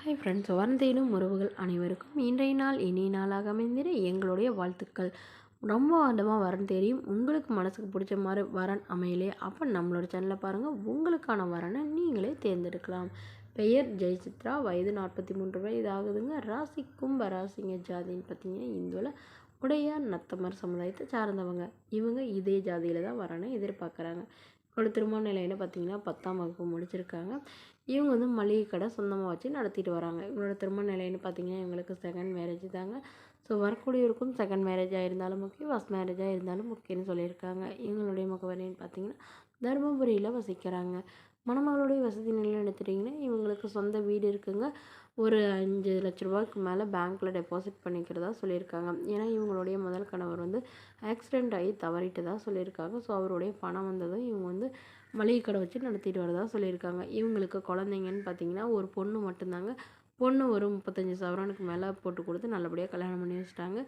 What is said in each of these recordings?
Hi friends, வந்தேனும் உறவுகள் அனைவருக்கும் இன்றைய நாள் இனிய நாளாக அமைந்திட எங்களுடைய வாழ்த்துக்கள். ரொம்ப ஆண்டமாக வரன் தெரியும், உங்களுக்கு மனசுக்கு பிடிச்ச மாதிரி வரன் அமையலையே, அப்போ நம்மளோட சேனலில் பாருங்கள், உங்களுக்கான வரனை நீங்களே தேர்ந்தெடுக்கலாம். பெயர் ஜெயசித்ரா, வயது 43 வயது ஆகுதுங்க. ராசி கும்ப ராசிங்க. ஜாதின்னு பார்த்தீங்கன்னா இந்துவில் உடையார் நத்தமர் சமுதாயத்தை சார்ந்தவங்க. இவங்க இதே ஜாதியில் தான் வரனை எதிர்பார்க்குறாங்க. இவங்களோட திருமண நிலைன்னு பார்த்தீங்கன்னா 10ஆம் வகுப்பு முடிச்சிருக்காங்க. இவங்க மளிகை கடை சொந்தமாக வச்சு நடத்திட்டு வராங்க. இவங்களோட திருமண நிலைன்னு பார்த்தீங்கன்னா இவங்களுக்கு செகண்ட் மேரேஜ் தாங்க. ஸோ வரக்கூடியவருக்கும் செகண்ட் மேரேஜாக இருந்தாலும் முக்கியம், ஃபஸ்ட் மேரேஜாக இருந்தாலும் முக்கியம்னு சொல்லியிருக்காங்க. இவங்களுடைய முகவரின்னு பார்த்தீங்கன்னா தருமபுரியில் வசிக்கிறாங்க. மணமகளுடைய வசதி நிலை எடுத்துட்டிங்கன்னா இவங்களுக்கு சொந்த வீடு இருக்குங்க. ஒரு 5 லட்ச ரூபாய்க்கு மேலே பேங்க்கில் டெபாசிட் பண்ணிக்கிறதா சொல்லியிருக்காங்க. ஏன்னா இவங்களுடைய முதல் கணவர் ஆக்சிடெண்ட் ஆகி தவறிட்டு தான் சொல்லியிருக்காங்க. ஸோ அவருடைய பணம் வந்ததும் இவங்க மளிகை கடை வச்சு நடத்திட்டு வரதா சொல்லியிருக்காங்க. இவங்களுக்கு குழந்தைங்கன்னு பார்த்தீங்கன்னா ஒரு பொண்ணு மட்டும்தாங்க. பொண்ணு ஒரு 35 சவரனுக்கு மேலே போட்டு கொடுத்து நல்லபடியாக கல்யாணம் பண்ணி வச்சுட்டாங்க.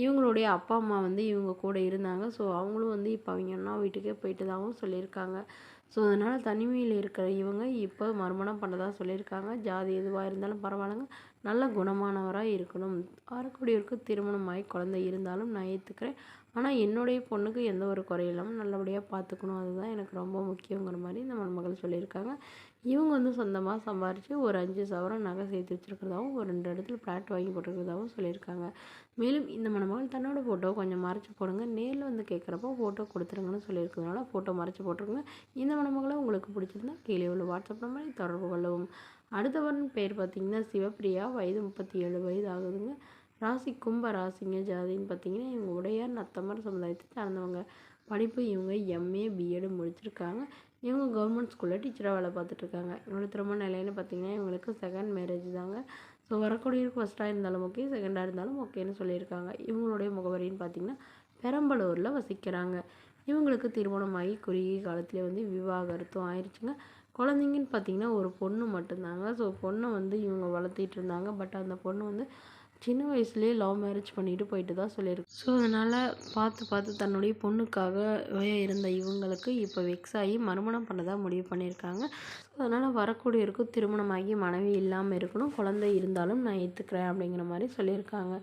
இவங்களுடைய அப்பா அம்மா இவங்க கூட இருந்தாங்க. ஸோ அவங்களும் இப்போ அவங்க அண்ணா வீட்டுக்கே போயிட்டு தாகவும் சொல்லியிருக்காங்க. ஸோ அதனால் தனிமையில் இருக்கிற இவங்க இப்போ மறுமணம் பண்ணதா சொல்லியிருக்காங்க. ஜாதி எதுவாக இருந்தாலும் பரவாயில்லைங்க, நல்ல குணமானவராக இருக்கணும். வரக்கூடியவருக்கு திருமணமாகி குழந்தை இருந்தாலும் நான் ஏற்றுக்கிறேன். ஆனால் என்னுடைய பொண்ணுக்கு எந்த ஒரு குறையும் இல்லாமல் நல்லபடியாக பார்த்துக்கணும், அதுதான் எனக்கு ரொம்ப முக்கியங்கிற மாதிரி இந்த மருமகள் சொல்லியிருக்காங்க. இவங்க சொந்தமாக சம்பாரித்து ஒரு 5 சவரன் நகை சேர்த்து வச்சுருக்கிறதாகவும் ஒரு 2 இடத்துல ஃப்ளாட் வாங்கி போட்டிருக்கிறதாகவும் சொல்லியிருக்காங்க. மேலும் இந்த மணமகள் தன்னோட ஃபோட்டோ கொஞ்சம் மறைச்சி போடுங்க, நேரில் கேட்குறப்போ ஃபோட்டோ கொடுத்துருங்கன்னு சொல்லியிருக்கிறதுனால ஃபோட்டோ மறைச்சி போட்டிருங்க. இந்த மணமகளை உங்களுக்கு பிடிச்சிருந்தா கீழே உள்ள வாட்ஸ்அப் நம்பரை தொடர்பு கொள்ளவும். அடுத்தவன் பேர் பார்த்திங்கன்னா சிவப்பிரியா, வயது 37 வயது ஆகுதுங்க. ராசி கும்ப ராசிங்க. ஜாதின்னு பார்த்தீங்கன்னா இவங்க உடையார் நத்தமர் சமுதாயத்தை சார்ந்தவங்க. படிப்பு இவங்க எம்ஏ பிஎட் முடிச்சிருக்காங்க. இவங்க கவர்மெண்ட் ஸ்கூலில் டீச்சராக வேலை பார்த்துட்ருக்காங்க. இவங்களோட திருமண நிலைன்னு பார்த்தீங்கன்னா இவங்களுக்கு செகண்ட் மேரேஜ் தாங்க. ஸோ வரக்கூடியவருக்கு ஃபஸ்ட்டாக இருந்தாலும் ஓகே, செகண்டாக இருந்தாலும் ஓகேன்னு சொல்லியிருக்காங்க. இவங்களுடைய முகவரின்னு பார்த்தீங்கன்னா பெரம்பலூரில் வசிக்கிறாங்க. இவங்களுக்கு திருமணமாகி குறுகிய காலத்திலே விவாகரத்தும் ஆயிடுச்சுங்க. குழந்தைங்கன்னு பார்த்தீங்கன்னா ஒரு பொண்ணு மட்டும்தாங்க. ஸோ பொண்ணை இவங்க வளர்த்திட்டு இருந்தாங்க. பட் அந்த பொண்ணு சின்ன வயசுலேயே லவ் மேரேஜ் பண்ணிட்டு போயிட்டு தான் சொல்லியிருக்கு. ஸோ அதனால் பார்த்து தன்னுடைய பொண்ணுக்காக இருந்த இவங்களுக்கு இப்போ வெக்ஸ் ஆகி மறுமணம் பண்ணதாக முடிவு பண்ணியிருக்காங்க. ஸோ அதனால் வரக்கூடியவருக்கு திருமணமாகி மனைவி இல்லாமல் இருக்கணும், குழந்தை இருந்தாலும் நான் ஏற்றுக்கிறேன் அப்படிங்கிற மாதிரி சொல்லியிருக்காங்க.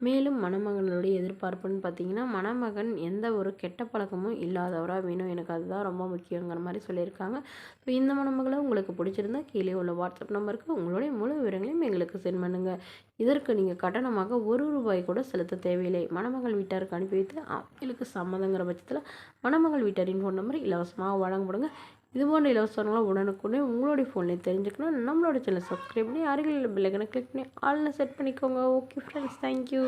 மேலும் மணமகளுடைய எதிர்பார்ப்புன்னு பார்த்தீங்கன்னா மணமகன் எந்த ஒரு கெட்ட பழக்கமும் இல்லாதவராக வேணும், எனக்கு அதுதான் ரொம்ப முக்கியங்கிற மாதிரி சொல்லியிருக்காங்க. ஸோ இந்த மணமகளை உங்களுக்கு பிடிச்சிருந்தா கீழே உள்ள வாட்ஸ்அப் நம்பருக்கு உங்களுடைய முழு விவரங்களையும் எங்களுக்கு சென்ட் பண்ணுங்கள். இதற்கு நீங்கள் கட்டணமாக ₹1 கூட செலுத்த தேவையில்லை. மணமகள் வீட்டாருக்கு அனுப்பி வைத்து அவங்களுக்கு சம்மதங்கிற பட்சத்தில் மணமகள் வீட்டாரின் ஃபோன் நம்பர் இலவசமாக வழங்கப்படுங்க. இதுபோன்ற இலவசங்களாம் உடனுக்குடனே உங்களுடைய ஃபோன்லேயே தெரிஞ்சுக்கணும். நம்மளோட சேனலை சப்ஸ்கிரைப் பண்ணி அருகில் பெல் ஐகானை கிளிக் பண்ணி ஆல்னு செட் பண்ணிக்கோங்க. Okay friends, thank you.